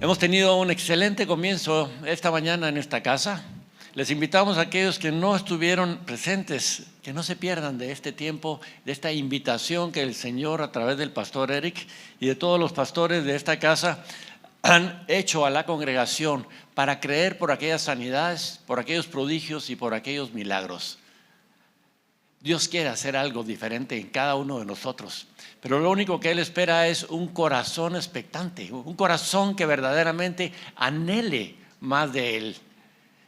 Hemos tenido un excelente comienzo esta mañana en esta casa. Les invitamos a aquellos que no estuvieron presentes, que no se pierdan de este tiempo, de esta invitación que el Señor a través del pastor Eric y de todos los pastores de esta casa han hecho a la congregación para creer por aquellas sanidades, por aquellos prodigios y por aquellos milagros. Dios quiere hacer algo diferente en cada uno de nosotros, pero lo único que Él espera es un corazón expectante, un corazón que verdaderamente anhele más de Él.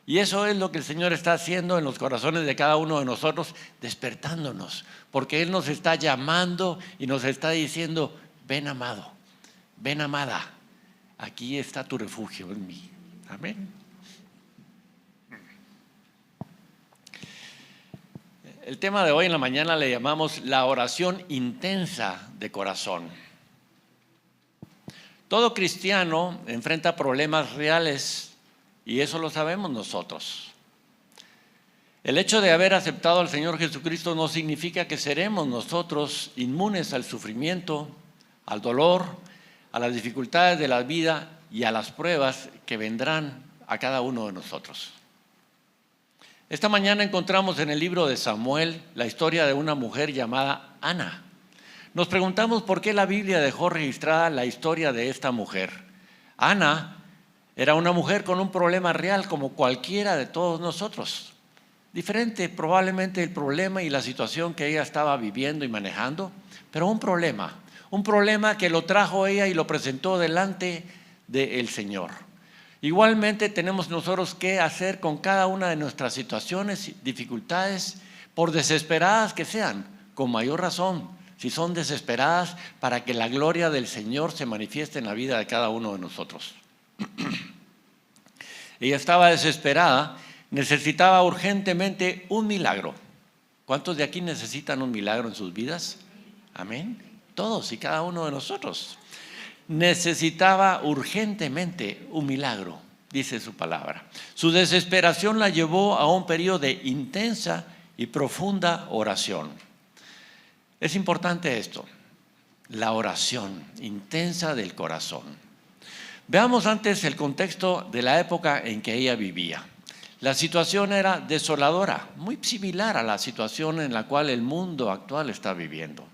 Y eso es lo que el Señor está haciendo en los corazones de cada uno de nosotros, despertándonos, porque Él nos está llamando y nos está diciendo: ven amado, ven amada, aquí está tu refugio en mí. Amén. El tema de hoy en la mañana le llamamos la oración intensa de corazón. Todo cristiano enfrenta problemas reales y eso lo sabemos nosotros. El hecho de haber aceptado al Señor Jesucristo no significa que seremos nosotros inmunes al sufrimiento, al dolor, a las dificultades de la vida y a las pruebas que vendrán a cada uno de nosotros. Esta mañana encontramos en el libro de Samuel la historia de una mujer llamada Ana. Nos preguntamos por qué la Biblia dejó registrada la historia de esta mujer. Ana era una mujer con un problema real como cualquiera de todos nosotros. Diferente probablemente el problema y la situación que ella estaba viviendo y manejando, pero un problema que lo trajo ella y lo presentó delante del Señor. Igualmente tenemos nosotros que hacer con cada una de nuestras situaciones, dificultades, por desesperadas que sean, con mayor razón, si son desesperadas, para que la gloria del Señor se manifieste en la vida de cada uno de nosotros. Ella estaba desesperada, necesitaba urgentemente un milagro. ¿Cuántos de aquí necesitan un milagro en sus vidas? Amén. Todos y cada uno de nosotros. Necesitaba urgentemente un milagro, dice su palabra. Su desesperación la llevó a un periodo de intensa y profunda oración. Es importante esto, la oración intensa del corazón. Veamos antes el contexto de la época en que ella vivía. La situación era desoladora, muy similar a la situación en la cual el mundo actual está viviendo.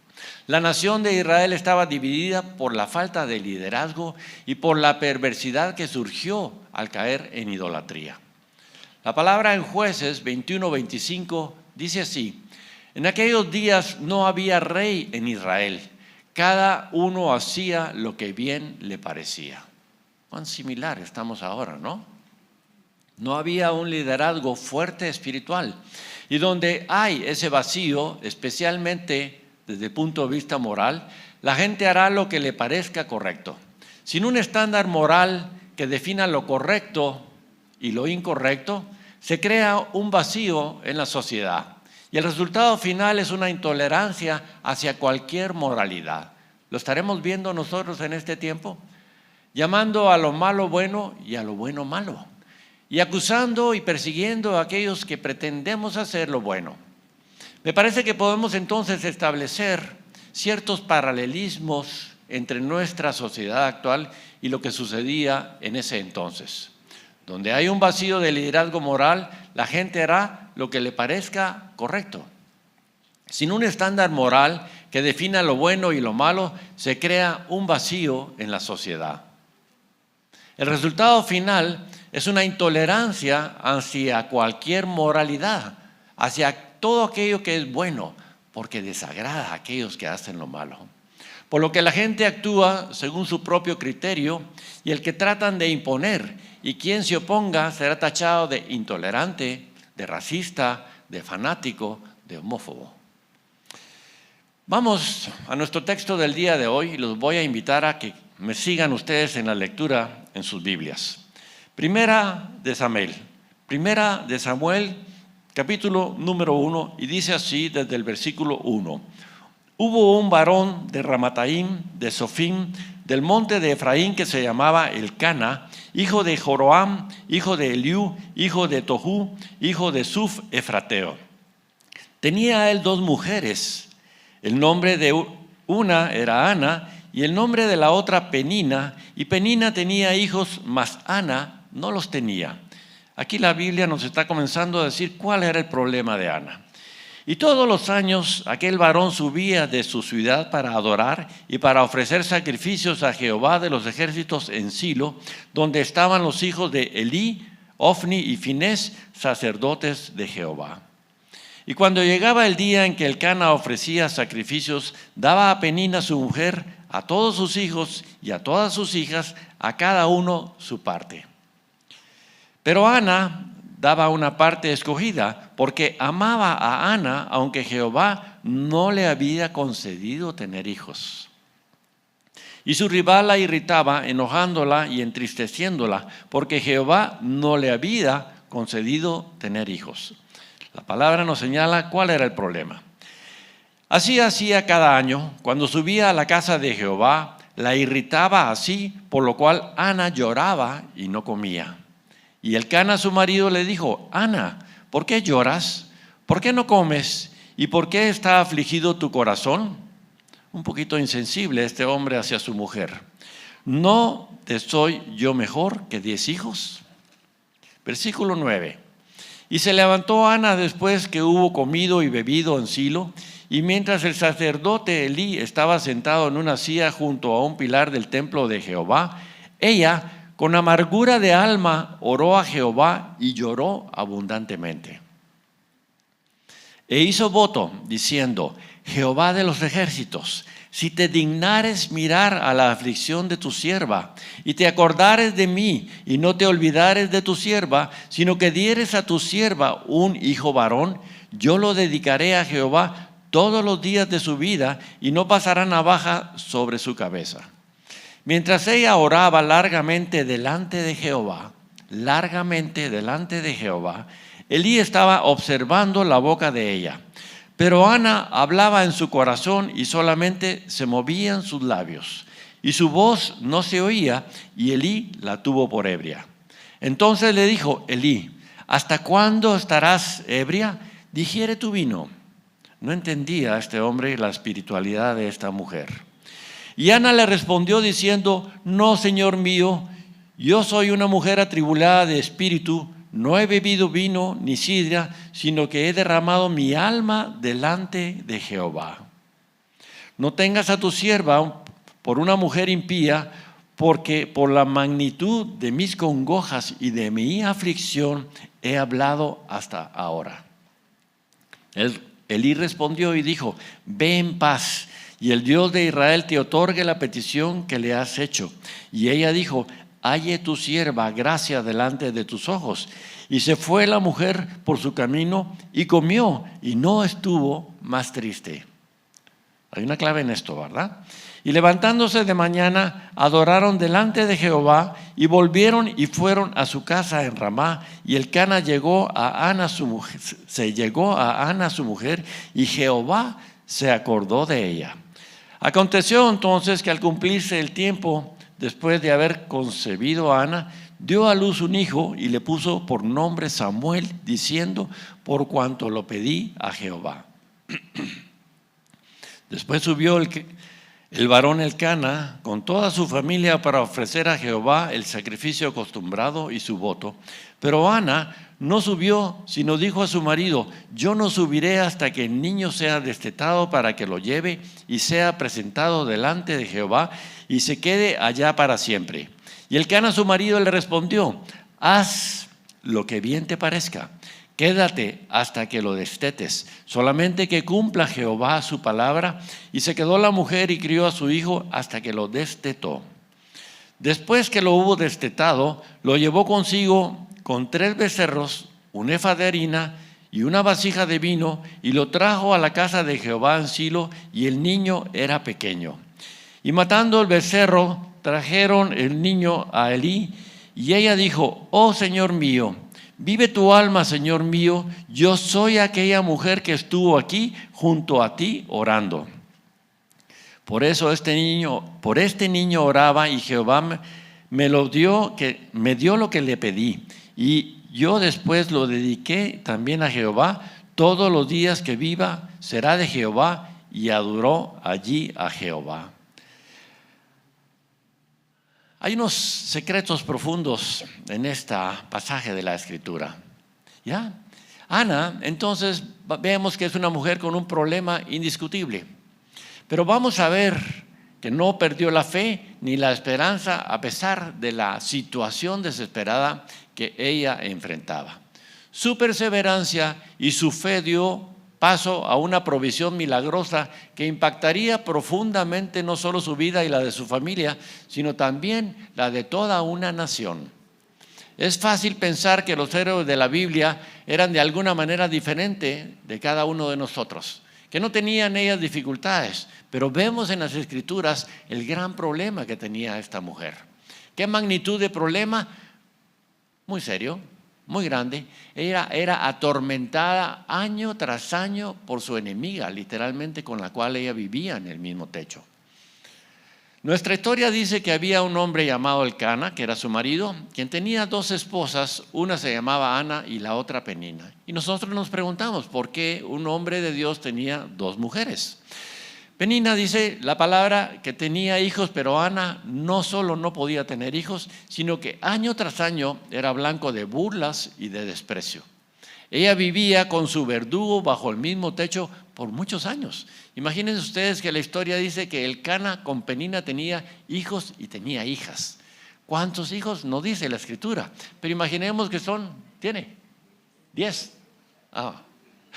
La nación de Israel estaba dividida por la falta de liderazgo y por la perversidad que surgió al caer en idolatría. La palabra en Jueces 21-25 dice así: en aquellos días no había rey en Israel, cada uno hacía lo que bien le parecía. Cuán similar estamos ahora, ¿no? No había un liderazgo fuerte espiritual, y donde hay ese vacío, especialmente desde el punto de vista moral, la gente hará lo que le parezca correcto. Sin un estándar moral que defina lo correcto y lo incorrecto, se crea un vacío en la sociedad. Y el resultado final es una intolerancia hacia cualquier moralidad. ¿Lo estaremos viendo nosotros en este tiempo? Llamando a lo malo bueno y a lo bueno malo. Y acusando y persiguiendo a aquellos que pretendemos hacer lo bueno. Me parece que podemos entonces establecer ciertos paralelismos entre nuestra sociedad actual y lo que sucedía en ese entonces. Donde hay un vacío de liderazgo moral, la gente hará lo que le parezca correcto. Sin un estándar moral que defina lo bueno y lo malo, se crea un vacío en la sociedad. El resultado final es una intolerancia hacia cualquier moralidad, hacia todo aquello que es bueno, porque desagrada a aquellos que hacen lo malo. Por lo que la gente actúa según su propio criterio y el que tratan de imponer, y quien se oponga será tachado de intolerante, de racista, de fanático, de homófobo. Vamos a nuestro texto del día de hoy y los voy a invitar a que me sigan ustedes en la lectura en sus Biblias. Primera de Samuel, capítulo número 1, y dice así desde el versículo 1. Hubo un varón de Ramataim, de Sofim, del monte de Efraín, que se llamaba Elcana, hijo de Joroam, hijo de Eliú, hijo de Tohu, hijo de Suf Efrateo. Tenía él 2 mujeres. El nombre de una era Ana y el nombre de la otra Penina, y Penina tenía hijos, mas Ana no los tenía. Aquí la Biblia nos está comenzando a decir cuál era el problema de Ana. Y todos los años aquel varón subía de su ciudad para adorar y para ofrecer sacrificios a Jehová de los ejércitos en Silo, donde estaban los hijos de Elí, Ofni y Finés, sacerdotes de Jehová. Y cuando llegaba el día en que Elcana ofrecía sacrificios, daba a Penina su mujer, a todos sus hijos y a todas sus hijas, a cada uno su parte. Pero Ana daba una parte escogida, porque amaba a Ana, aunque Jehová no le había concedido tener hijos. Y su rival la irritaba, enojándola y entristeciéndola, porque Jehová no le había concedido tener hijos. La palabra nos señala cuál era el problema. Así hacía cada año, cuando subía a la casa de Jehová, la irritaba así, por lo cual Ana lloraba y no comía. Y Elcana, su marido, le dijo: Ana, ¿por qué lloras? ¿Por qué no comes? ¿Y por qué está afligido tu corazón? Un poquito insensible este hombre hacia su mujer. ¿No te soy yo mejor que 10 hijos? Versículo 9. Y se levantó Ana después que hubo comido y bebido en Silo, y mientras el sacerdote Elí estaba sentado en una silla junto a un pilar del templo de Jehová, ella, con amargura de alma, oró a Jehová y lloró abundantemente. E hizo voto, diciendo: Jehová de los ejércitos, si te dignares mirar a la aflicción de tu sierva, y te acordares de mí, y no te olvidares de tu sierva, sino que dieres a tu sierva un hijo varón, yo lo dedicaré a Jehová todos los días de su vida, y no pasará navaja sobre su cabeza. Mientras ella oraba largamente delante de Jehová, Elí estaba observando la boca de ella. Pero Ana hablaba en su corazón y solamente se movían sus labios. Y su voz no se oía, y Elí la tuvo por ebria. Entonces le dijo Elí: ¿hasta cuándo estarás ebria? Digiere tu vino. No entendía este hombre la espiritualidad de esta mujer. Y Ana le respondió diciendo: no, Señor mío, yo soy una mujer atribulada de espíritu, no he bebido vino ni sidra, sino que he derramado mi alma delante de Jehová. No tengas a tu sierva por una mujer impía, porque por la magnitud de mis congojas y de mi aflicción he hablado hasta ahora. Elí respondió y dijo: ve en paz, y el Dios de Israel te otorgue la petición que le has hecho. Y ella dijo: halle tu sierva gracia delante de tus ojos. Y se fue la mujer por su camino y comió, y no estuvo más triste. Hay una clave en esto, ¿verdad? Y levantándose de mañana, adoraron delante de Jehová, y volvieron y fueron a su casa en Ramá. Y Elcana llegó a Ana su mujer, y Jehová se acordó de ella. Aconteció entonces que al cumplirse el tiempo, después de haber concebido a Ana, dio a luz un hijo y le puso por nombre Samuel, diciendo: por cuanto lo pedí a Jehová. Después subió el varón Elcana con toda su familia para ofrecer a Jehová el sacrificio acostumbrado y su voto. Pero Ana no subió, sino dijo a su marido: yo no subiré hasta que el niño sea destetado, para que lo lleve y sea presentado delante de Jehová y se quede allá para siempre. Y Elcana su marido le respondió: haz lo que bien te parezca, quédate hasta que lo destetes, solamente que cumpla Jehová su palabra. Y se quedó la mujer y crió a su hijo hasta que lo destetó. Después que lo hubo destetado, lo llevó consigo con 3 becerros, un efa de harina y una vasija de vino, y lo trajo a la casa de Jehová en Silo, y el niño era pequeño. Y matando el becerro, trajeron el niño a Elí, y ella dijo: oh Señor mío, vive tu alma, Señor mío, yo soy aquella mujer que estuvo aquí junto a ti orando. Por este niño oraba, y Jehová me dio lo que le pedí. Y yo después lo dediqué también a Jehová. Todos los días que viva será de Jehová. Y adoró allí a Jehová. Hay unos secretos profundos en este pasaje de la Escritura. ¿Ya? Ana, entonces, vemos que es una mujer con un problema indiscutible. Pero vamos a ver que no perdió la fe ni la esperanza a pesar de la situación desesperada que ella enfrentaba. Su perseverancia y su fe dio paso a una provisión milagrosa que impactaría profundamente no solo su vida y la de su familia, sino también la de toda una nación. Es fácil pensar que los héroes de la Biblia eran de alguna manera diferente de cada uno de nosotros, que no tenían ellas dificultades, pero vemos en las Escrituras el gran problema que tenía esta mujer. ¿Qué magnitud de problema? Muy serio, muy grande. Ella era atormentada año tras año por su enemiga, literalmente con la cual ella vivía en el mismo techo. Nuestra historia dice que había un hombre llamado Elcana, que era su marido, quien tenía dos esposas, una se llamaba Ana y la otra Penina. Y nosotros nos preguntamos por qué un hombre de Dios tenía dos mujeres. Penina dice la palabra que tenía hijos, pero Ana no solo no podía tener hijos, sino que año tras año era blanco de burlas y de desprecio. Ella vivía con su verdugo bajo el mismo techo por muchos años. Imagínense ustedes que la historia dice que Elcana con Penina tenía hijos y tenía hijas. ¿Cuántos hijos? No dice la Escritura, pero imaginemos que tiene 10.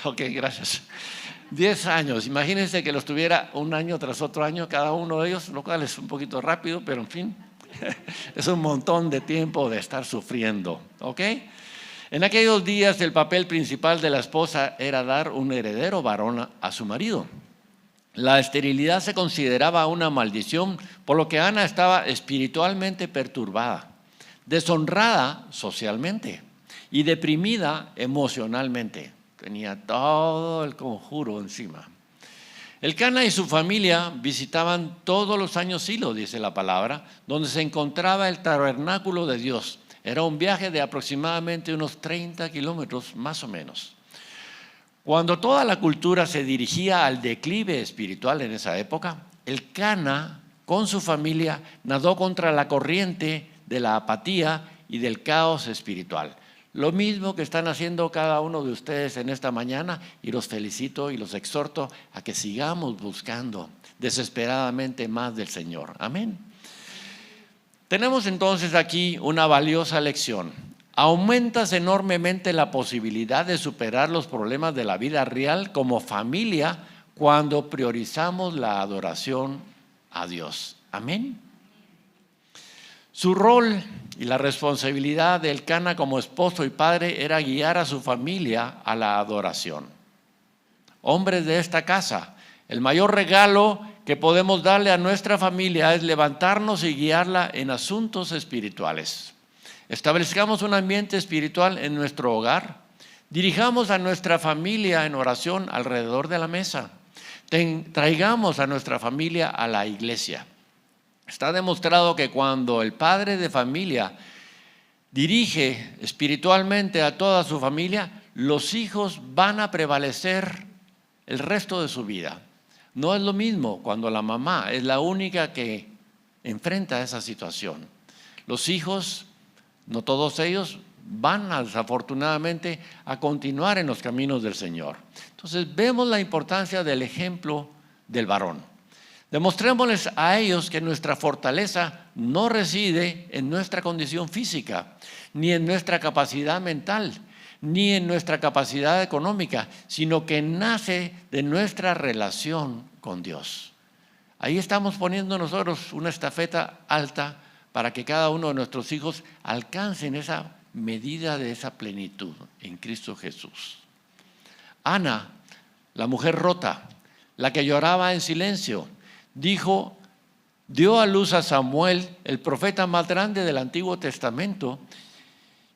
Ok, gracias. 10 años, imagínense que los tuviera un año tras otro año cada uno de ellos, lo cual es un poquito rápido, pero en fin, es un montón de tiempo de estar sufriendo, ¿ok? En aquellos días el papel principal de la esposa era dar un heredero varón a su marido. La esterilidad se consideraba una maldición, por lo que Ana estaba espiritualmente perturbada, deshonrada socialmente y deprimida emocionalmente. Tenía todo el conjuro encima. Elcana y su familia visitaban todos los años Silo, dice la palabra, donde se encontraba el tabernáculo de Dios. Era un viaje de aproximadamente unos 30 kilómetros más o menos. Cuando toda la cultura se dirigía al declive espiritual en esa época, Elcana con su familia nadó contra la corriente de la apatía y del caos espiritual. Lo mismo que están haciendo cada uno de ustedes en esta mañana, y los felicito y los exhorto a que sigamos buscando desesperadamente más del Señor. Amén. Tenemos entonces aquí una valiosa lección. Aumentas enormemente la posibilidad de superar los problemas de la vida real como familia cuando priorizamos la adoración a Dios. Amén. Su rol y la responsabilidad de Elcana como esposo y padre era guiar a su familia a la adoración. Hombres de esta casa, el mayor regalo que podemos darle a nuestra familia es levantarnos y guiarla en asuntos espirituales. Establezcamos un ambiente espiritual en nuestro hogar. Dirijamos a nuestra familia en oración alrededor de la mesa. Traigamos a nuestra familia a la iglesia. Está demostrado que cuando el padre de familia dirige espiritualmente a toda su familia, los hijos van a prevalecer el resto de su vida. No es lo mismo cuando la mamá es la única que enfrenta esa situación. Los hijos, no todos ellos, van desafortunadamente a continuar en los caminos del Señor. Entonces vemos la importancia del ejemplo del varón. Demostrémosles a ellos que nuestra fortaleza no reside en nuestra condición física, ni en nuestra capacidad mental, ni en nuestra capacidad económica, sino que nace de nuestra relación con Dios. Ahí estamos poniendo nosotros una estafeta alta para que cada uno de nuestros hijos alcancen esa medida de esa plenitud en Cristo Jesús. Ana, la mujer rota, la que lloraba en silencio, dio a luz a Samuel, el profeta más grande del Antiguo Testamento,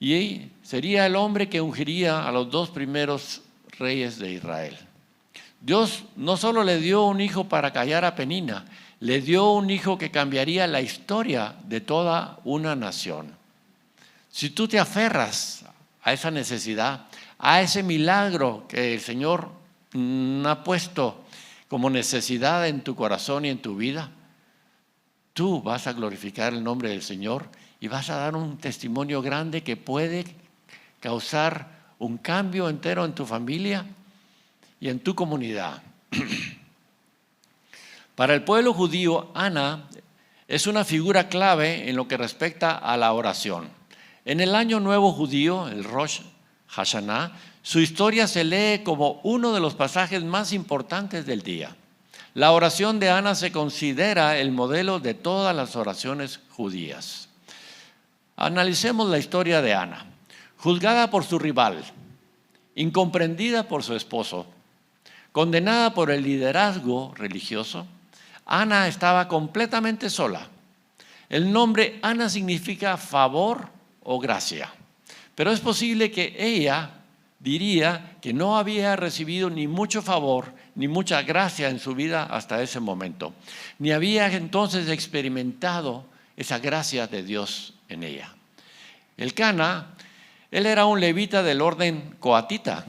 y sería el hombre que ungiría a los 2 primeros reyes de Israel. Dios no solo le dio un hijo para callar a Penina, le dio un hijo que cambiaría la historia de toda una nación. Si tú te aferras a esa necesidad, a ese milagro que el Señor ha puesto como necesidad en tu corazón y en tu vida, tú vas a glorificar el nombre del Señor y vas a dar un testimonio grande que puede causar un cambio entero en tu familia y en tu comunidad. Para el pueblo judío, Ana es una figura clave en lo que respecta a la oración. En el Año Nuevo judío, el Rosh Hashanah, su historia se lee como uno de los pasajes más importantes del día. La oración de Ana se considera el modelo de todas las oraciones judías. Analicemos la historia de Ana. Juzgada por su rival, incomprendida por su esposo, condenada por el liderazgo religioso, Ana estaba completamente sola. El nombre Ana significa favor o gracia, pero es posible que ella diría que no había recibido ni mucho favor ni mucha gracia en su vida hasta ese momento, ni había entonces experimentado esa gracia de Dios en ella. Elcana, él era un levita del orden coatita,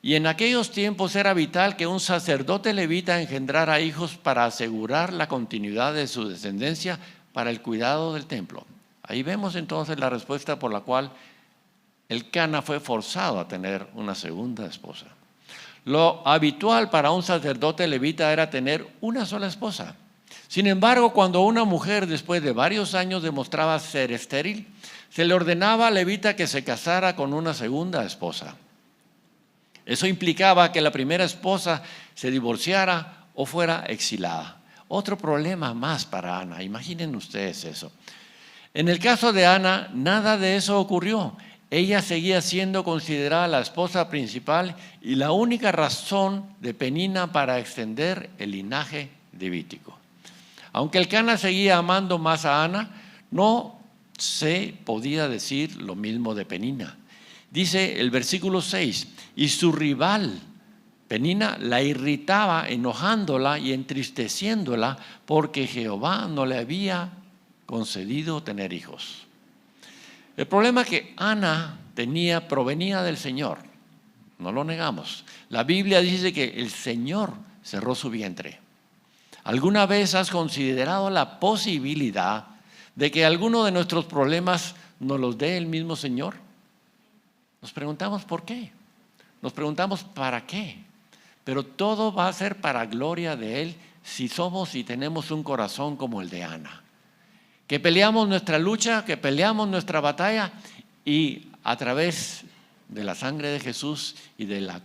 y en aquellos tiempos era vital que un sacerdote levita engendrara hijos para asegurar la continuidad de su descendencia para el cuidado del templo. Ahí vemos entonces la respuesta por la cual Elcana fue forzado a tener una segunda esposa. Lo habitual para un sacerdote levita era tener una sola esposa. Sin embargo, cuando una mujer después de varios años demostraba ser estéril, se le ordenaba al levita que se casara con una segunda esposa. Eso implicaba que la primera esposa se divorciara o fuera exilada. Otro problema más para Ana, imaginen ustedes eso. En el caso de Ana, nada de eso ocurrió. Ella seguía siendo considerada la esposa principal y la única razón de Penina para extender el linaje levítico. Aunque Elcana seguía amando más a Ana, no se podía decir lo mismo de Penina. Dice el versículo 6, y su rival, Penina, la irritaba, enojándola y entristeciéndola porque Jehová no le había concedido tener hijos. El problema que Ana tenía provenía del Señor, no lo negamos. La Biblia dice que el Señor cerró su vientre. ¿Alguna vez has considerado la posibilidad de que alguno de nuestros problemas nos los dé el mismo Señor? Nos preguntamos por qué, nos preguntamos para qué, pero todo va a ser para gloria de Él si somos y tenemos un corazón como el de Ana. Que peleamos nuestra lucha, que peleamos nuestra batalla y a través de la sangre de Jesús y de la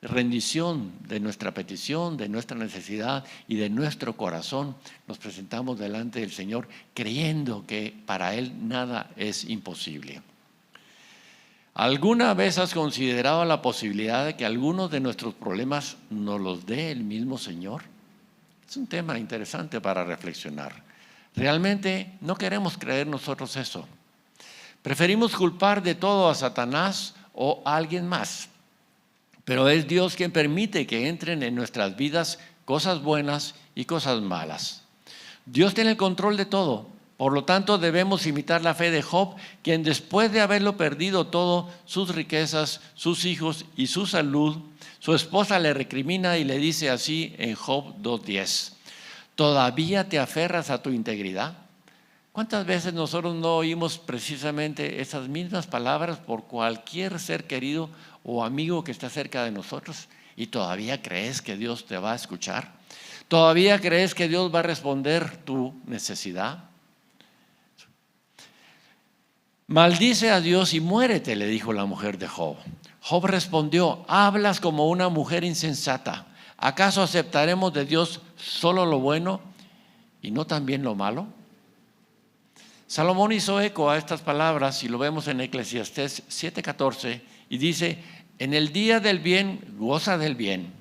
rendición de nuestra petición, de nuestra necesidad y de nuestro corazón, nos presentamos delante del Señor creyendo que para Él nada es imposible. ¿Alguna vez has considerado la posibilidad de que algunos de nuestros problemas nos los dé el mismo Señor? Es un tema interesante para reflexionar. Realmente no queremos creer nosotros eso. Preferimos culpar de todo a Satanás o a alguien más. Pero es Dios quien permite que entren en nuestras vidas cosas buenas y cosas malas. Dios tiene el control de todo. Por lo tanto, debemos imitar la fe de Job, quien después de haberlo perdido todo, sus riquezas, sus hijos y su salud, su esposa le recrimina y le dice así en Job 2:10, ¿todavía te aferras a tu integridad? ¿Cuántas veces nosotros no oímos precisamente esas mismas palabras por cualquier ser querido o amigo que está cerca de nosotros? ¿Y todavía crees que Dios te va a escuchar? ¿Todavía crees que Dios va a responder tu necesidad? Maldice a Dios y muérete, le dijo la mujer de Job. Job respondió, hablas como una mujer insensata. ¿Acaso aceptaremos de Dios solo lo bueno y no también lo malo? Salomón hizo eco a estas palabras y lo vemos en Eclesiastés 7:14 y dice, en el día del bien goza del bien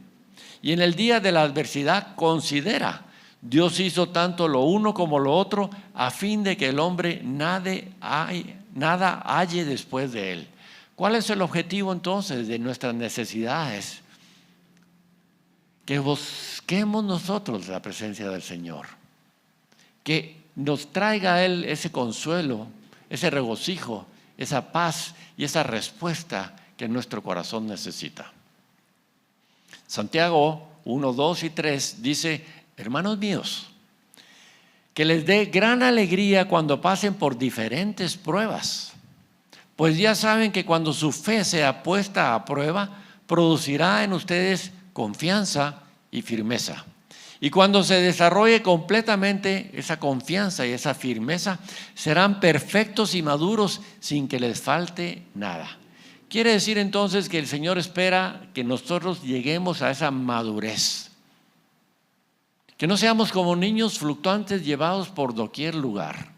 y en el día de la adversidad considera. Dios hizo tanto lo uno como lo otro a fin de que el hombre nada halle después de él. ¿Cuál es el objetivo entonces de nuestras necesidades? Que busquemos nosotros la presencia del Señor, que nos traiga a Él ese consuelo, ese regocijo, esa paz y esa respuesta que nuestro corazón necesita. Santiago 1, 2 y 3 dice, hermanos míos, que les dé gran alegría cuando pasen por diferentes pruebas, pues ya saben que cuando su fe sea puesta a prueba, producirá en ustedes confianza y firmeza. Y cuando se desarrolle completamente esa confianza y esa firmeza, serán perfectos y maduros sin que les falte nada. Quiere decir entonces que el Señor espera que nosotros lleguemos a esa madurez. Que no seamos como niños fluctuantes llevados por doquier lugar.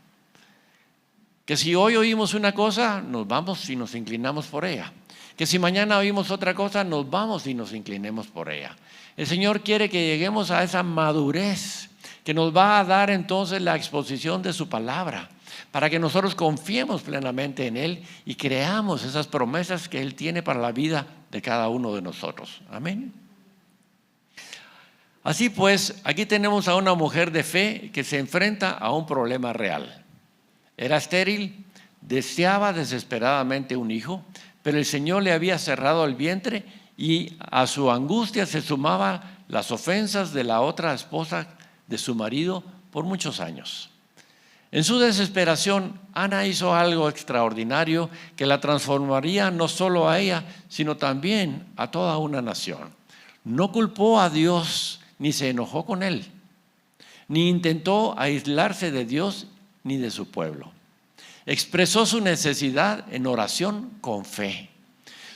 Que si hoy oímos una cosa, nos vamos y nos inclinamos por ella. Que si mañana oímos otra cosa, nos vamos y nos inclinemos por ella. El Señor quiere que lleguemos a esa madurez que nos va a dar entonces la exposición de su palabra, para que nosotros confiemos plenamente en Él y creamos esas promesas que Él tiene para la vida de cada uno de nosotros. Amén. Así pues, aquí tenemos a una mujer de fe que se enfrenta a un problema real. Era estéril, deseaba desesperadamente un hijo, pero el Señor le había cerrado el vientre y a su angustia se sumaban las ofensas de la otra esposa de su marido por muchos años. En su desesperación, Ana hizo algo extraordinario que la transformaría no solo a ella, sino también a toda una nación. No culpó a Dios ni se enojó con Él, ni intentó aislarse de Dios ni de su pueblo. Expresó su necesidad en oración con fe.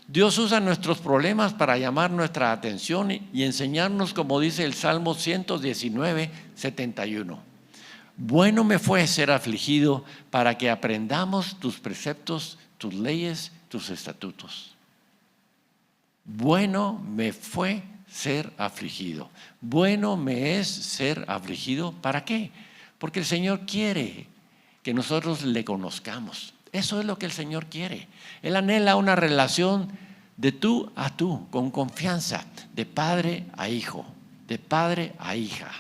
Dios usa nuestros problemas para llamar nuestra atención y enseñarnos, como dice el Salmo 119, 71. Bueno me fue ser afligido para que aprendamos tus preceptos, tus leyes, tus estatutos. Bueno me fue ser afligido. Bueno me es ser afligido. ¿Para qué? Porque el Señor quiere que nosotros le conozcamos. Eso es lo que el Señor quiere. Él anhela una relación de tú a tú, con confianza, de padre a hijo, de padre a hija.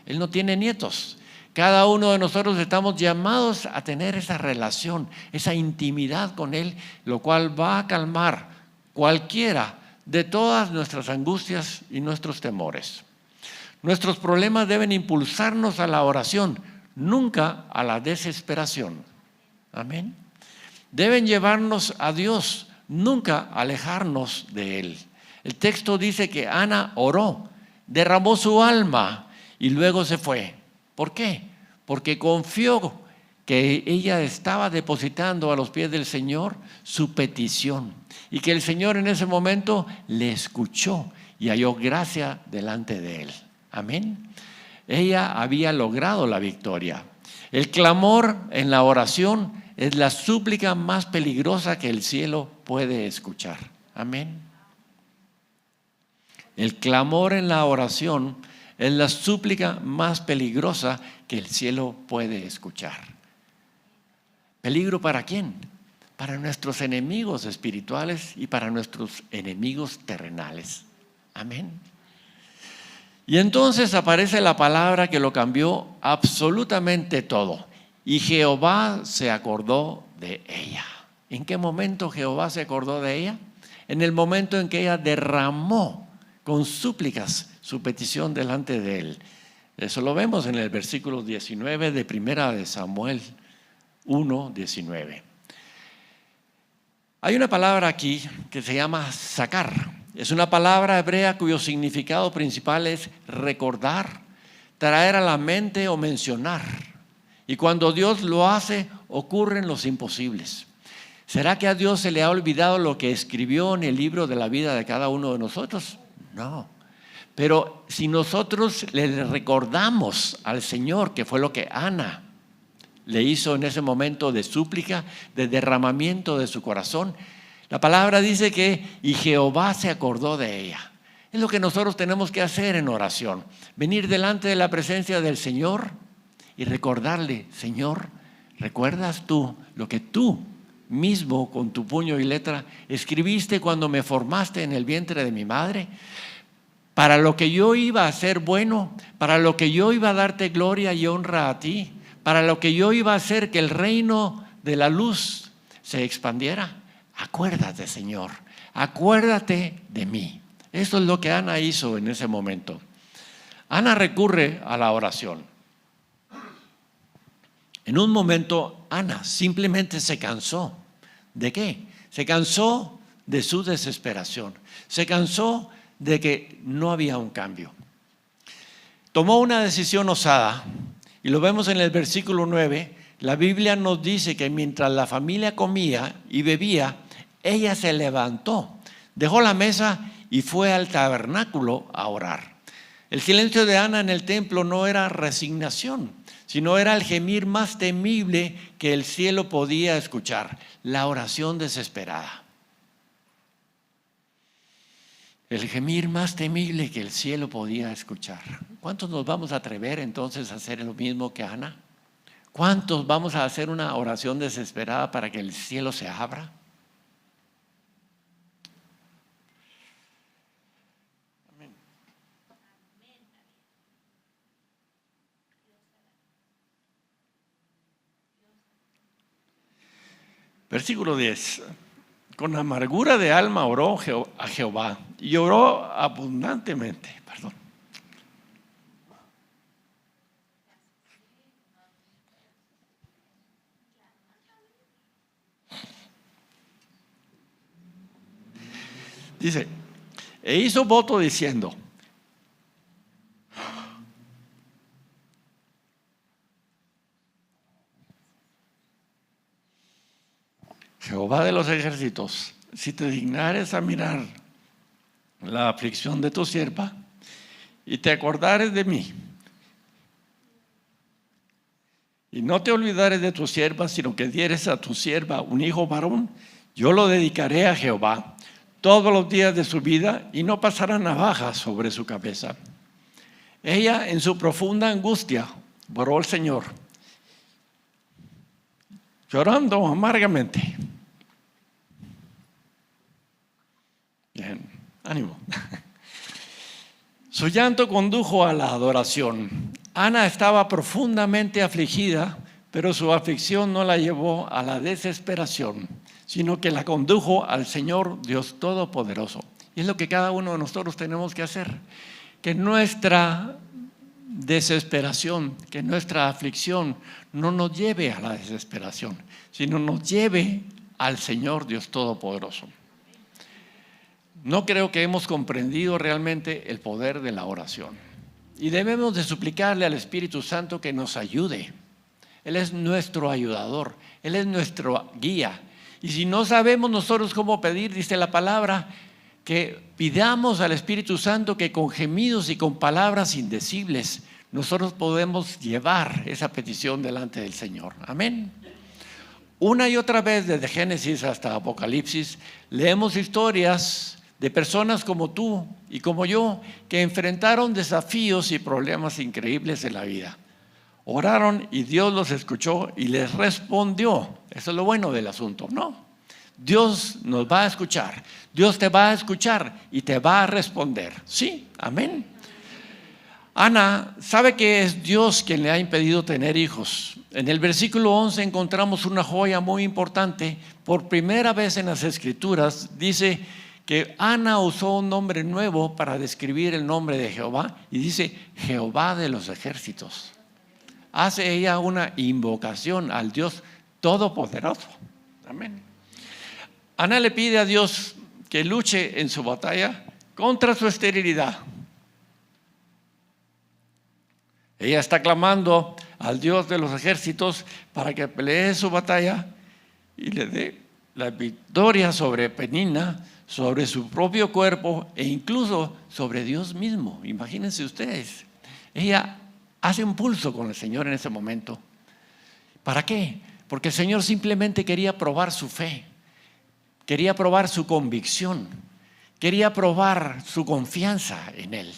Él no tiene nietos. Cada uno de nosotros estamos llamados a tener esa relación, esa intimidad con Él, lo cual va a calmar cualquiera de todas nuestras angustias y nuestros temores. Nuestros problemas deben impulsarnos a la oración, nunca a la desesperación. Amén. Deben llevarnos a Dios, nunca alejarnos de Él. El texto dice que Ana oró, derramó su alma y luego se fue. ¿Por qué? Porque confió que ella estaba depositando a los pies del Señor su petición y que el Señor en ese momento le escuchó y halló gracia delante de Él. Amén. Ella había logrado la victoria. El clamor en la oración es la súplica más peligrosa que el cielo puede escuchar. Amén. El clamor en la oración es la súplica más peligrosa que el cielo puede escuchar. ¿Peligro para quién? Para nuestros enemigos espirituales y para nuestros enemigos terrenales. Amén. Y entonces aparece la palabra que lo cambió absolutamente todo. Y Jehová se acordó de ella. ¿En qué momento Jehová se acordó de ella? En el momento en que ella derramó con súplicas su petición delante de Él. Eso lo vemos en el versículo 19 de Primera de Samuel 1:19. Hay una palabra aquí que se llama sacar. Es una palabra hebrea cuyo significado principal es recordar, traer a la mente o mencionar. Y cuando Dios lo hace, ocurren los imposibles. ¿Será que a Dios se le ha olvidado lo que escribió en el libro de la vida de cada uno de nosotros? No. Pero si nosotros le recordamos al Señor, que fue lo que Ana le hizo en ese momento de súplica, de derramamiento de su corazón, la palabra dice que y Jehová se acordó de ella. Es lo que nosotros tenemos que hacer en oración. Venir delante de la presencia del Señor y recordarle: Señor, ¿recuerdas tú lo que tú mismo con tu puño y letra escribiste cuando me formaste en el vientre de mi madre? Para lo que yo iba a ser bueno, para lo que yo iba a darte gloria y honra a ti, para lo que yo iba a hacer que el reino de la luz se expandiera. Acuérdate, Señor, acuérdate de mí. Eso es lo que Ana hizo en ese momento. Ana recurre a la oración. En un momento, Ana simplemente se cansó. ¿De qué? Se cansó de su desesperación. Se cansó de que no había un cambio. Tomó una decisión osada y lo vemos en el versículo 9. La Biblia nos dice que mientras la familia comía y bebía, ella se levantó, dejó la mesa y fue al tabernáculo a orar. El silencio de Ana en el templo no era resignación, sino era el gemir más temible que el cielo podía escuchar, la oración desesperada. El gemir más temible que el cielo podía escuchar. ¿Cuántos nos vamos a atrever entonces a hacer lo mismo que Ana? ¿Cuántos vamos a hacer una oración desesperada para que el cielo se abra? Amén. Versículo 10. Con amargura de alma oró a Jehová y oró abundantemente. Perdón. Dice, e hizo voto diciendo, Jehová de los ejércitos, si te dignares a mirar la aflicción de tu sierva y te acordares de mí y no te olvidares de tu sierva, sino que dieres a tu sierva un hijo varón, yo lo dedicaré a Jehová todos los días de su vida y no pasará navaja sobre su cabeza. Ella en su profunda angustia oró al Señor, llorando amargamente. Bien, ánimo. Su llanto condujo a la adoración. Ana estaba profundamente afligida, pero su aflicción no la llevó a la desesperación, sino que la condujo al Señor Dios Todopoderoso. Y es lo que cada uno de nosotros tenemos que hacer, que nuestra desesperación, que nuestra aflicción no nos lleve a la desesperación, sino nos lleve al Señor Dios Todopoderoso. No creo que hemos comprendido realmente el poder de la oración. Y debemos de suplicarle al Espíritu Santo que nos ayude. Él es nuestro ayudador, Él es nuestro guía. Y si no sabemos nosotros cómo pedir, dice la palabra, que pidamos al Espíritu Santo que con gemidos y con palabras indecibles nosotros podemos llevar esa petición delante del Señor. Amén. Una y otra vez, desde Génesis hasta Apocalipsis, leemos historias de personas como tú y como yo que enfrentaron desafíos y problemas increíbles en la vida. Oraron y Dios los escuchó y les respondió. Eso es lo bueno del asunto, ¿no? Dios nos va a escuchar, Dios te va a escuchar y te va a responder. Sí, amén. Ana sabe que es Dios quien le ha impedido tener hijos. En el versículo 11 encontramos una joya muy importante. Por primera vez en las Escrituras dice que Ana usó un nombre nuevo para describir el nombre de Jehová y dice Jehová de los ejércitos. Hace ella una invocación al Dios Todopoderoso. Amén. Ana le pide a Dios que luche en su batalla contra su esterilidad. Ella está clamando al Dios de los ejércitos para que pelee su batalla y le dé la victoria sobre Penina, sobre su propio cuerpo e incluso sobre Dios mismo. Imagínense ustedes. Ella hace un pulso con el Señor en ese momento. ¿Para qué? Porque el Señor simplemente quería probar su fe, quería probar su convicción, quería probar su confianza en Él.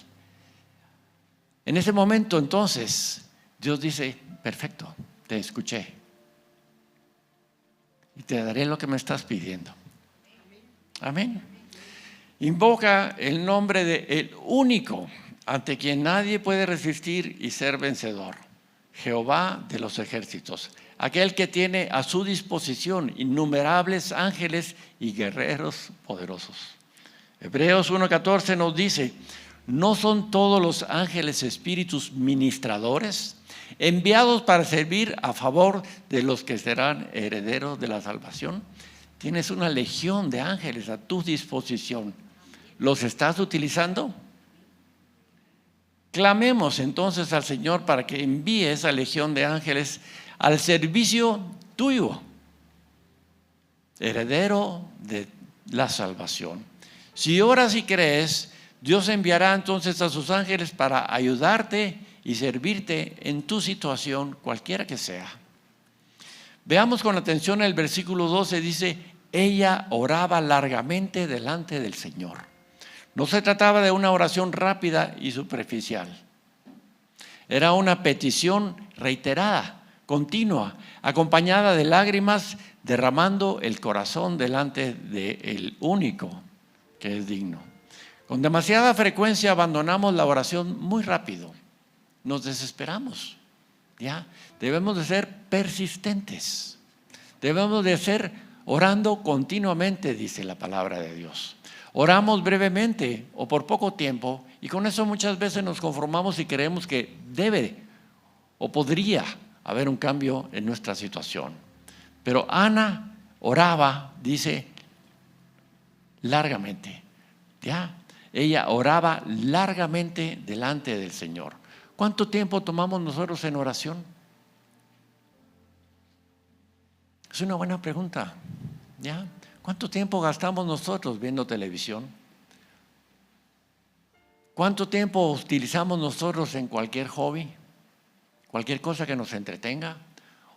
En ese momento entonces Dios dice, perfecto, te escuché y te daré lo que me estás pidiendo. Amén. Invoca el nombre de el único ante quien nadie puede resistir y ser vencedor, Jehová de los ejércitos, aquel que tiene a su disposición innumerables ángeles y guerreros poderosos. Hebreos 1:14 nos dice, ¿No son todos los ángeles espíritus ministradores, enviados para servir a favor de los que serán herederos de la salvación? Tienes una legión de ángeles a tu disposición. ¿Los estás utilizando? Clamemos entonces al Señor para que envíe esa legión de ángeles al servicio tuyo, heredero de la salvación. Si oras y crees, Dios enviará entonces a sus ángeles para ayudarte y servirte en tu situación, cualquiera que sea. Veamos con atención el versículo 12, dice: ella oraba largamente delante del Señor. No se trataba de una oración rápida y superficial. Era una petición reiterada, continua, acompañada de lágrimas, derramando el corazón delante del único que es digno. Con demasiada frecuencia abandonamos la oración muy rápido. Nos desesperamos. ¿Ya? Debemos de ser persistentes. Debemos de ser orando continuamente, dice la palabra de Dios. Oramos brevemente o por poco tiempo y con eso muchas veces nos conformamos y creemos que debe o podría haber un cambio en nuestra situación. Pero Ana oraba, dice, largamente. ¿Ya? Ella oraba largamente delante del Señor. ¿Cuánto tiempo tomamos nosotros en oración? Es una buena pregunta. ¿Ya? ¿Cuánto tiempo gastamos nosotros viendo televisión? ¿Cuánto tiempo utilizamos nosotros en cualquier hobby? Cualquier cosa que nos entretenga.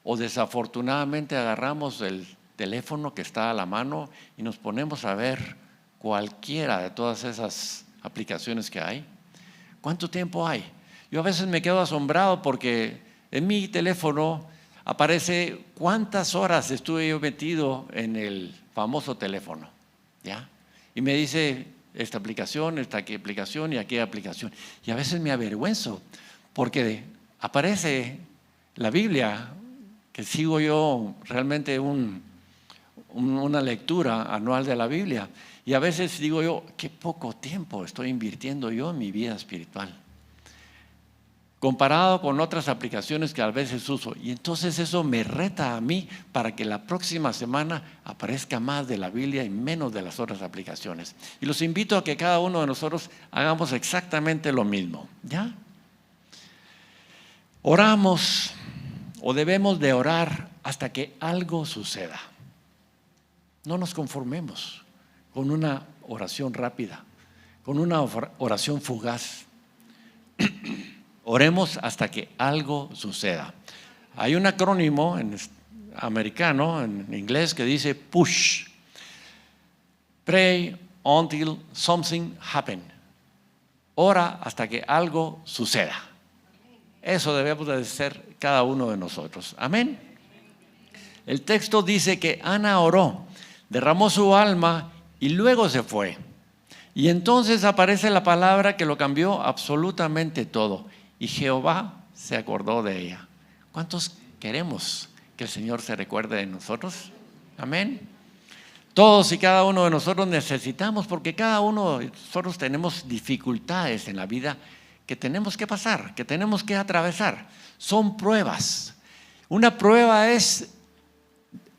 O desafortunadamente agarramos el teléfono que está a la mano y nos ponemos a ver cualquiera de todas esas aplicaciones que hay. ¿Cuánto tiempo hay? Yo a veces me quedo asombrado porque en mi teléfono aparece cuántas horas estuve yo metido en el famoso teléfono, ¿ya? Y me dice esta aplicación y aquella aplicación. Y a veces me avergüenzo porque aparece la Biblia, que sigo yo realmente una lectura anual de la Biblia. Y a veces digo yo, qué poco tiempo estoy invirtiendo yo en mi vida espiritual, comparado con otras aplicaciones que a veces uso. Y entonces eso me reta a mí para que la próxima semana aparezca más de la Biblia y menos de las otras aplicaciones. Y los invito a que cada uno de nosotros hagamos exactamente lo mismo. ¿Ya? Oramos o debemos de orar hasta que algo suceda. No nos conformemos con una oración rápida, con una oración fugaz. Oremos hasta que algo suceda. Hay un acrónimo americano, en inglés, que dice PUSH. Pray until something happens. Ora hasta que algo suceda. Eso debemos de ser cada uno de nosotros. Amén. El texto dice que Ana oró, derramó su alma y luego se fue. Y entonces aparece la palabra que lo cambió absolutamente todo. Y Jehová se acordó de ella. ¿Cuántos queremos que el Señor se recuerde de nosotros? Amén. Todos y cada uno de nosotros necesitamos, porque cada uno de nosotros tenemos dificultades en la vida que tenemos que pasar, que tenemos que atravesar. Son pruebas. Una prueba es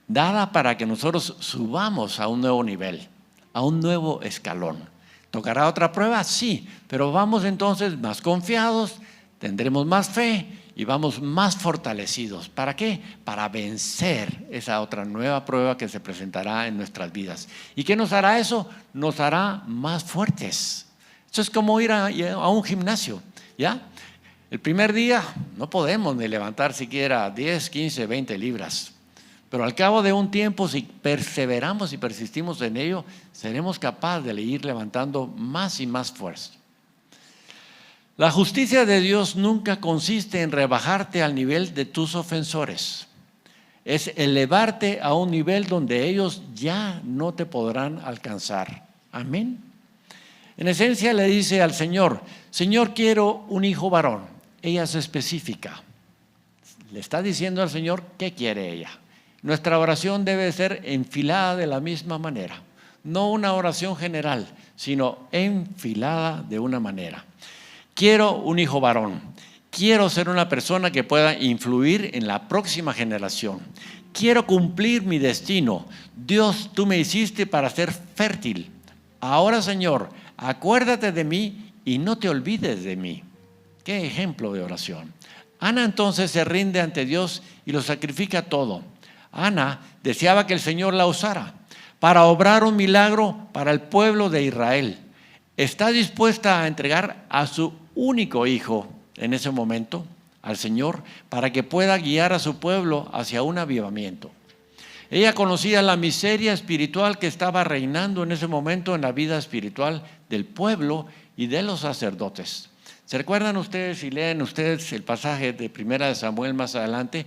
dada para que nosotros subamos a un nuevo nivel, a un nuevo escalón. ¿Tocará otra prueba? Sí, pero vamos entonces más confiados, tendremos más fe y vamos más fortalecidos. ¿Para qué? Para vencer esa otra nueva prueba que se presentará en nuestras vidas. ¿Y qué nos hará eso? Nos hará más fuertes. Eso es como ir a un gimnasio, ¿ya? El primer día no podemos ni levantar siquiera 10, 15, 20 libras. Pero al cabo de un tiempo, si perseveramos y persistimos en ello, seremos capaces de ir levantando más y más fuerza. La justicia de Dios nunca consiste en rebajarte al nivel de tus ofensores. Es elevarte a un nivel donde ellos ya no te podrán alcanzar. Amén. En esencia le dice al Señor: Señor, quiero un hijo varón. Ella es específica. Le está diciendo al Señor qué quiere ella. Nuestra oración debe ser enfilada de la misma manera. no una oración general, sino enfilada de una manera. Quiero un hijo varón. Quiero ser una persona que pueda influir en la próxima generación. Quiero cumplir mi destino. Dios, tú me hiciste para ser fértil. Ahora, Señor, acuérdate de mí y no te olvides de mí. Qué ejemplo de oración. Ana entonces se rinde ante Dios y lo sacrifica todo. Ana deseaba que el Señor la usara para obrar un milagro para el pueblo de Israel. Está dispuesta a entregar a su único hijo en ese momento al Señor para que pueda guiar a su pueblo hacia un avivamiento. Ella conocía la miseria espiritual que estaba reinando en ese momento en la vida espiritual del pueblo y de los sacerdotes. ¿Se recuerdan ustedes y leen ustedes el pasaje de 1 Samuel más adelante?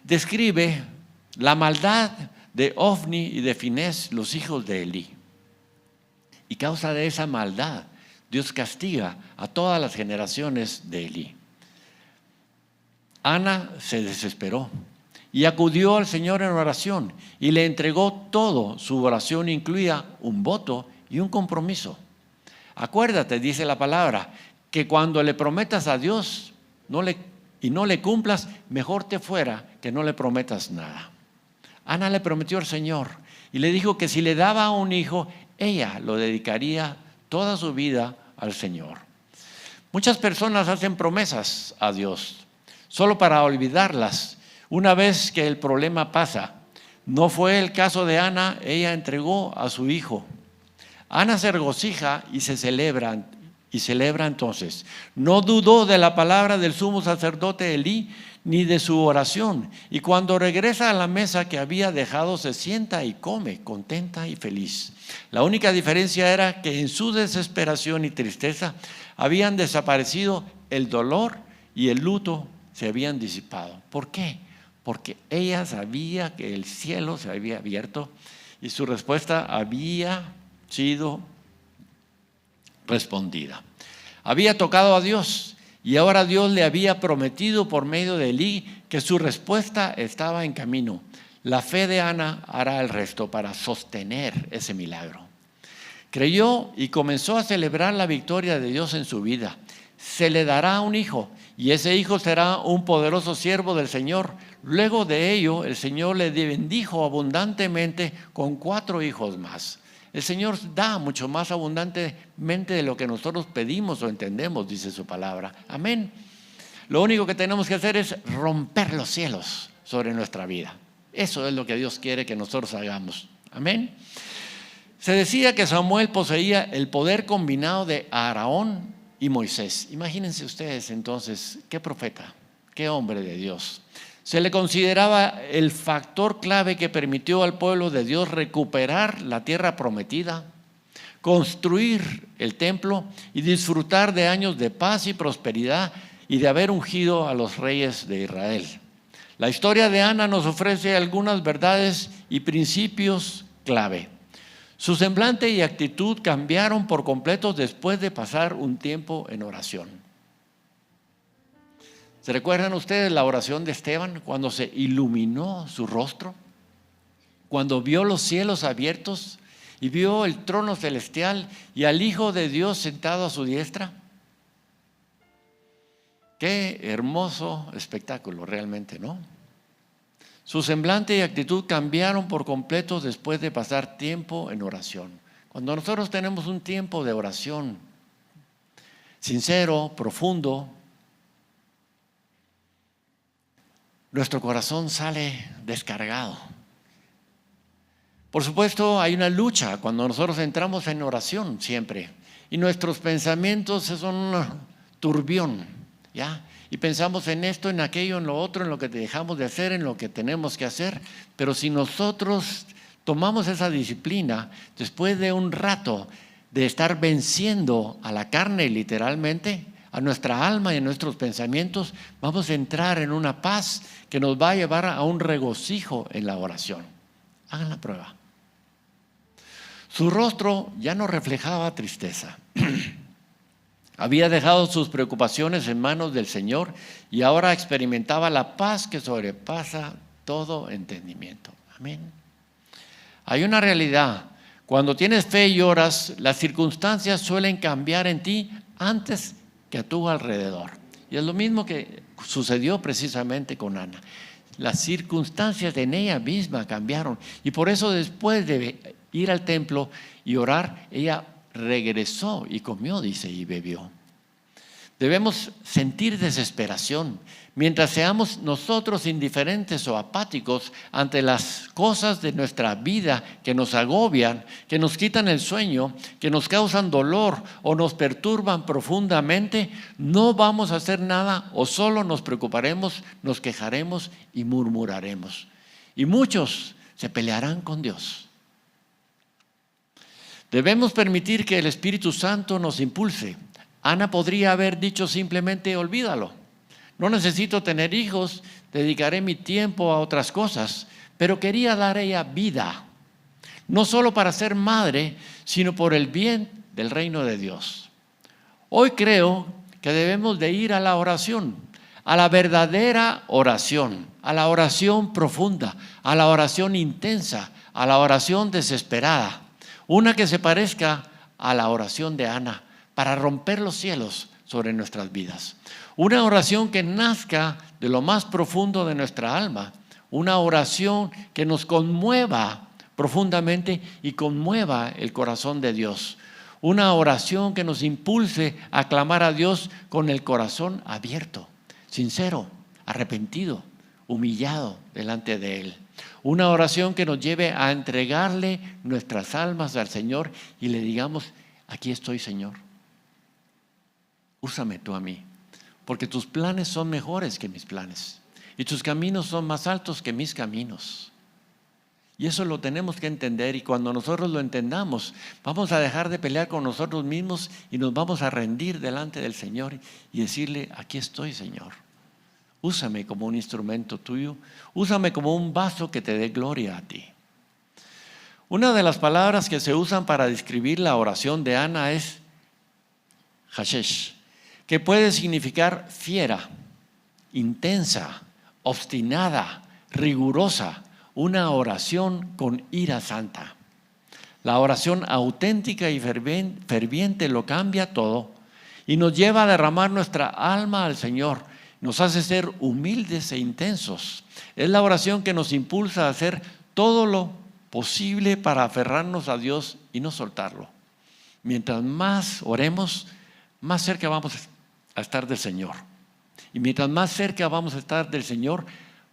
Describe la maldad de Ofni y de Finés, los hijos de Elí. Y causa de esa maldad, Dios castiga a todas las generaciones de Elí. Ana se desesperó y acudió al Señor en oración y le entregó todo. Su oración incluía un voto y un compromiso. Acuérdate, dice la palabra, que cuando le prometas a Dios y no le cumplas, mejor te fuera que no le prometas nada. Ana le prometió al Señor y le dijo que si le daba un hijo, ella lo dedicaría toda su vida al Señor. Muchas personas hacen promesas a Dios solo para olvidarlas una vez que el problema pasa. No fue el caso de Ana. Ella entregó a su hijo. Ana se regocija y celebra entonces. No dudó de la palabra del sumo sacerdote Elí ni de su oración. Y cuando regresa a la mesa que había dejado, se sienta y come, contenta y feliz. La única diferencia era que en su desesperación y tristeza habían desaparecido el dolor y el luto se habían disipado. ¿Por qué? Porque ella sabía que el cielo se había abierto y su respuesta había sido respondida. Había tocado a Dios y ahora Dios le había prometido por medio de Elí que su respuesta estaba en camino. La fe de Ana hará el resto para sostener ese milagro. Creyó y comenzó a celebrar la victoria de Dios en su vida. Se le dará un hijo y ese hijo será un poderoso siervo del Señor. Luego de ello, el Señor le bendijo abundantemente con 4 hijos más. El Señor da mucho más abundantemente de lo que nosotros pedimos o entendemos, dice su palabra. Amén. Lo único que tenemos que hacer es romper los cielos sobre nuestra vida. Eso es lo que Dios quiere que nosotros hagamos. Amén. Se decía que Samuel poseía el poder combinado de Aarón y Moisés. Imagínense ustedes entonces, qué profeta, qué hombre de Dios. Se le consideraba el factor clave que permitió al pueblo de Dios recuperar la tierra prometida, construir el templo y disfrutar de años de paz y prosperidad y de haber ungido a los reyes de Israel. La historia de Ana nos ofrece algunas verdades y principios clave. Su semblante y actitud cambiaron por completo después de pasar un tiempo en oración. ¿Se recuerdan ustedes la oración de Esteban cuando se iluminó su rostro? Cuando vio los cielos abiertos y vio el trono celestial y al Hijo de Dios sentado a su diestra. Qué hermoso espectáculo realmente, ¿no? Su semblante y actitud cambiaron por completo después de pasar tiempo en oración. Cuando nosotros tenemos un tiempo de oración sincero, profundo, nuestro corazón sale descargado. Por supuesto, hay una lucha cuando nosotros entramos en oración siempre. Y nuestros pensamientos son un turbión, ¿ya? Y pensamos en esto, en aquello, en lo otro, en lo que dejamos de hacer, en lo que tenemos que hacer. Pero si nosotros tomamos esa disciplina, después de un rato de estar venciendo a la carne literalmente, a nuestra alma y a nuestros pensamientos, vamos a entrar en una paz que nos va a llevar a un regocijo en la oración. Hagan la prueba. Su rostro ya no reflejaba tristeza. Había dejado sus preocupaciones en manos del Señor y ahora experimentaba la paz que sobrepasa todo entendimiento. Amén. Hay una realidad. Cuando tienes fe y oras, las circunstancias suelen cambiar en ti antes que a tu alrededor. Y es lo mismo que sucedió precisamente con Ana. Las circunstancias en ella misma cambiaron. Y por eso después de ir al templo y orar, ella regresó y comió, dice, y bebió. Debemos sentir desesperación. Mientras seamos nosotros indiferentes o apáticos ante las cosas de nuestra vida que nos agobian, que nos quitan el sueño, que nos causan dolor o nos perturban profundamente, no vamos a hacer nada o solo nos preocuparemos, nos quejaremos y murmuraremos. Y muchos se pelearán con Dios. Debemos permitir que el Espíritu Santo nos impulse. Ana podría haber dicho simplemente, olvídalo. No necesito tener hijos, dedicaré mi tiempo a otras cosas. Pero quería dar a ella vida, no solo para ser madre, sino por el bien del reino de Dios. Hoy creo que debemos de ir a la oración, a la verdadera oración, a la oración profunda, a la oración intensa, a la oración desesperada. Una que se parezca a la oración de Ana, para romper los cielos sobre nuestras vidas. Una oración que nazca de lo más profundo de nuestra alma. Una oración que nos conmueva profundamente y conmueva el corazón de Dios. Una oración que nos impulse a clamar a Dios con el corazón abierto, sincero, arrepentido, humillado delante de Él. Una oración que nos lleve a entregarle nuestras almas al Señor y le digamos, aquí estoy, Señor. Úsame tú a mí, porque tus planes son mejores que mis planes y tus caminos son más altos que mis caminos. Y eso lo tenemos que entender, y cuando nosotros lo entendamos, vamos a dejar de pelear con nosotros mismos y nos vamos a rendir delante del Señor y decirle, aquí estoy, Señor. Úsame como un instrumento tuyo, úsame como un vaso que te dé gloria a ti. Una de las palabras que se usan para describir la oración de Ana es hashesh, que puede significar fiera, intensa, obstinada, rigurosa, una oración con ira santa. La oración auténtica y ferviente lo cambia todo y nos lleva a derramar nuestra alma al Señor, nos hace ser humildes e intensos. Es la oración que nos impulsa a hacer todo lo posible para aferrarnos a Dios y no soltarlo. Mientras más oremos, más cerca vamos a estar del Señor. Y mientras más cerca vamos a estar del Señor,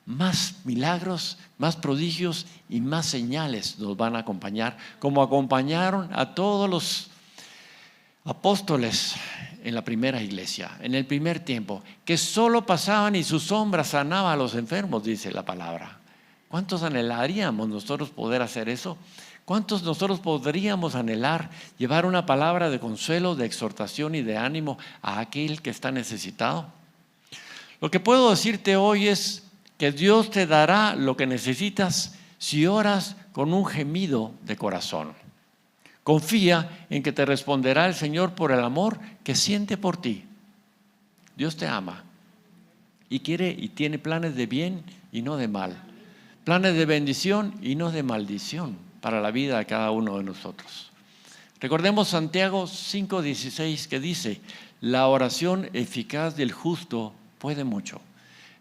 más milagros, más prodigios y más señales nos van a acompañar, como acompañaron a todos los apóstoles en la primera iglesia, en el primer tiempo, que solo pasaban y su sombra sanaba a los enfermos, dice la palabra. ¿Cuántos anhelaríamos nosotros poder hacer eso? ¿Cuántos nosotros podríamos anhelar llevar una palabra de consuelo, de exhortación y de ánimo a aquel que está necesitado? Lo que puedo decirte hoy es que Dios te dará lo que necesitas si oras con un gemido de corazón. Confía en que te responderá el Señor por el amor que siente por ti. Dios te ama y quiere y tiene planes de bien y no de mal. Planes de bendición y no de maldición para la vida de cada uno de nosotros. Recordemos Santiago 5:16 que dice, la oración eficaz del justo puede mucho.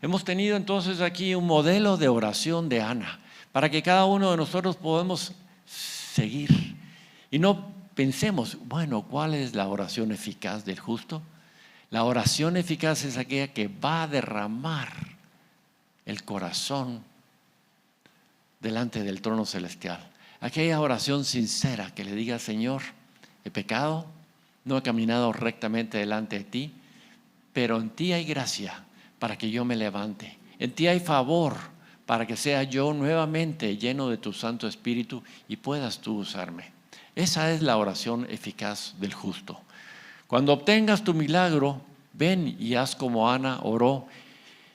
Hemos tenido entonces aquí un modelo de oración de Ana, para que cada uno de nosotros podamos seguir. Y no pensemos, bueno, ¿cuál es la oración eficaz del justo? La oración eficaz es aquella que va a derramar el corazón delante del trono celestial. Aquella oración sincera que le diga, Señor, he pecado, no he caminado rectamente delante de ti, pero en ti hay gracia para que yo me levante. En ti hay favor para que sea yo nuevamente lleno de tu Santo Espíritu y puedas tú usarme. Esa es la oración eficaz del justo. Cuando obtengas tu milagro, ven y haz como Ana oró.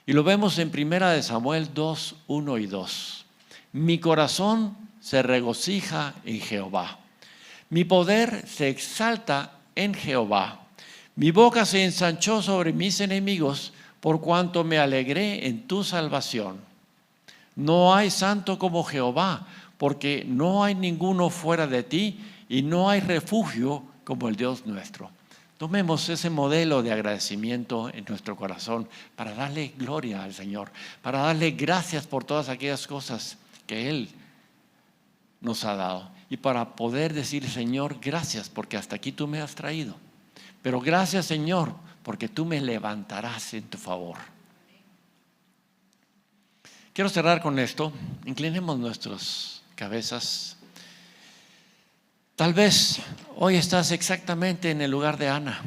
Y lo vemos en 1 Samuel 2, 1 y 2. Mi corazón se regocija en Jehová. Mi poder se exalta en Jehová. Mi boca se ensanchó sobre mis enemigos, por cuanto me alegré en tu salvación. No hay santo como Jehová, porque no hay ninguno fuera de ti y no hay refugio como el Dios nuestro. Tomemos ese modelo de agradecimiento en nuestro corazón para darle gloria al Señor, para darle gracias por todas aquellas cosas que Él nos ha dado y para poder decir: Señor, gracias porque hasta aquí tú me has traído, pero gracias, Señor, porque tú me levantarás en tu favor. Quiero cerrar con esto. Inclinemos nuestras cabezas. Tal vez hoy estás exactamente en el lugar de Ana,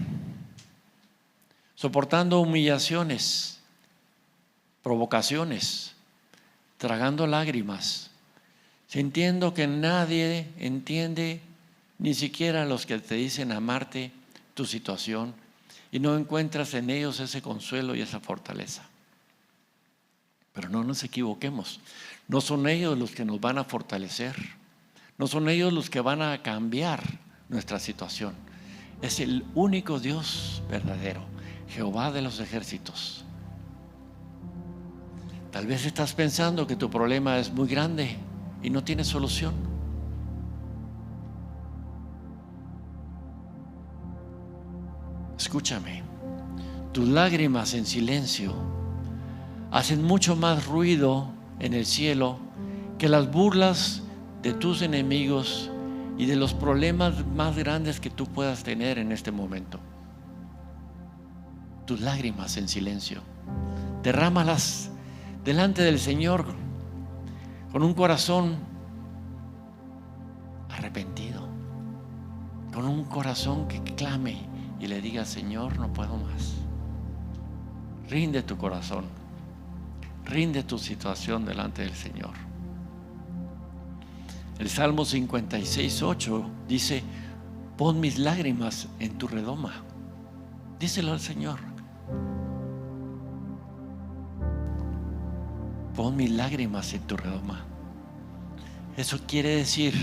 soportando humillaciones, provocaciones, tragando lágrimas, sintiendo que nadie entiende, ni siquiera los que te dicen amarte, tu situación, y no encuentras en ellos ese consuelo y esa fortaleza. Pero no nos equivoquemos, no son ellos los que nos van a fortalecer, no son ellos los que van a cambiar nuestra situación. Es el único Dios verdadero, Jehová de los ejércitos. Tal vez estás pensando que tu problema es muy grande y no tiene solución. Escúchame, tus lágrimas en silencio hacen mucho más ruido en el cielo que las burlas de tus enemigos y de los problemas más grandes que tú puedas tener en este momento. Tus lágrimas en silencio, derrámalas delante del Señor con un corazón arrepentido, con un corazón que clame y le diga: Señor, no puedo más. Rinde tu corazón, rinde tu situación delante del Señor. El Salmo 56:8 dice: pon mis lágrimas en tu redoma. Díselo al Señor. Pon mis lágrimas en tu redoma. Eso quiere decir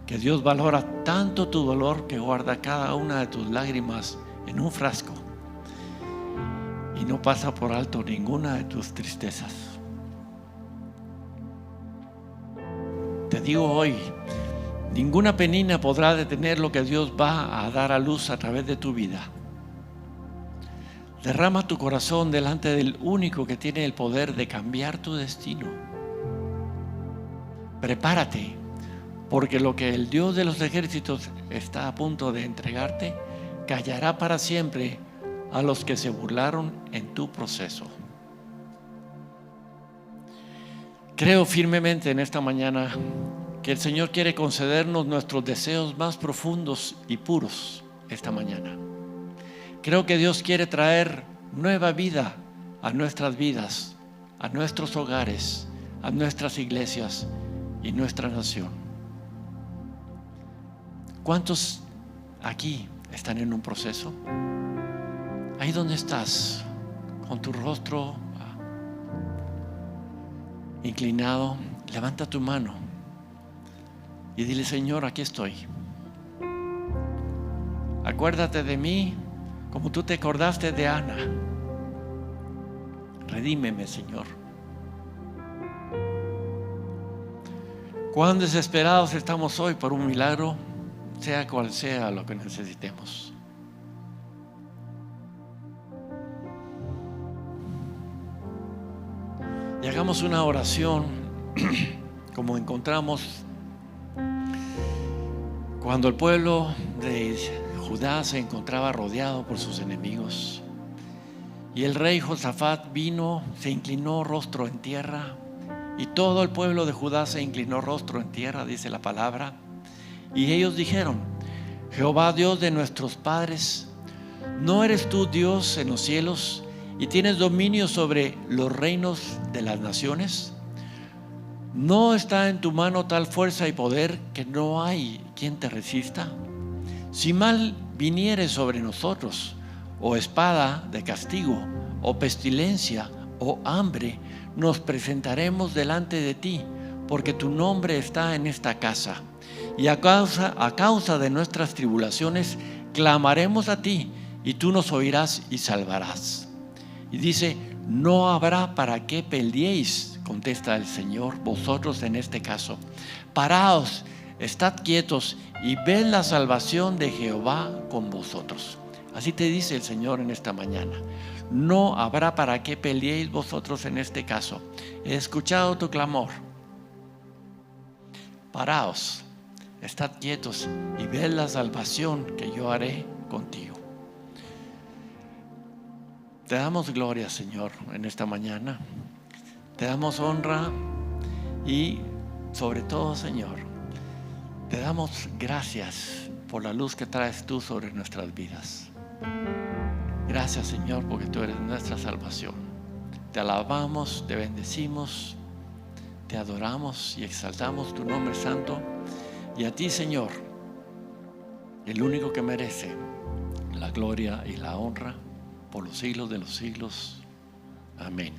que Dios valora tanto tu dolor que guarda cada una de tus lágrimas en un frasco y no pasa por alto ninguna de tus tristezas. Te digo hoy, ninguna penina podrá detener lo que Dios va a dar a luz a través de tu vida. Derrama tu corazón delante del único que tiene el poder de cambiar tu destino. Prepárate, porque lo que el Dios de los ejércitos está a punto de entregarte callará para siempre a los que se burlaron en tu proceso. Creo firmemente en esta mañana que el Señor quiere concedernos nuestros deseos más profundos y puros esta mañana. Creo que Dios quiere traer nueva vida a nuestras vidas, a nuestros hogares, a nuestras iglesias y nuestra nación. ¿Cuántos aquí están en un proceso? Ahí donde estás, con tu rostro inclinado, levanta tu mano y dile: Señor, aquí estoy. Acuérdate de mí como tú te acordaste de Ana. Redímeme, Señor. Cuán desesperados estamos hoy por un milagro, sea cual sea lo que necesitemos. Y hagamos una oración como encontramos cuando el pueblo de Judá se encontraba rodeado por sus enemigos. Y el rey Josafat vino, se inclinó rostro en tierra, y todo el pueblo de Judá se inclinó rostro en tierra, dice la palabra. Y ellos dijeron: Jehová, Dios de nuestros padres, ¿no eres tú Dios en los cielos y tienes dominio sobre los reinos de las naciones? ¿No está en tu mano tal fuerza y poder que no hay quien te resista? Si mal viniere sobre nosotros, o espada de castigo, o pestilencia, o hambre, nos presentaremos delante de ti, porque tu nombre está en esta casa. Y a causa de nuestras tribulaciones, clamaremos a ti, y tú nos oirás y salvarás. Y dice: no habrá para qué peleéis contesta el Señor, vosotros en este caso, paraos, estad quietos y ved la salvación de Jehová con vosotros. Así te dice el Señor en esta mañana. No habrá para qué peleéis vosotros en este caso. He escuchado tu clamor. Paraos, estad quietos y ved la salvación que yo haré contigo. Te damos gloria, Señor, en esta mañana. Te damos honra y sobre todo, Señor, te damos gracias por la luz que traes tú sobre nuestras vidas. Gracias, Señor, porque tú eres nuestra salvación. Te alabamos, te bendecimos, te adoramos y exaltamos tu nombre santo. Y a ti, Señor, el único que merece la gloria y la honra por los siglos de los siglos. Amén.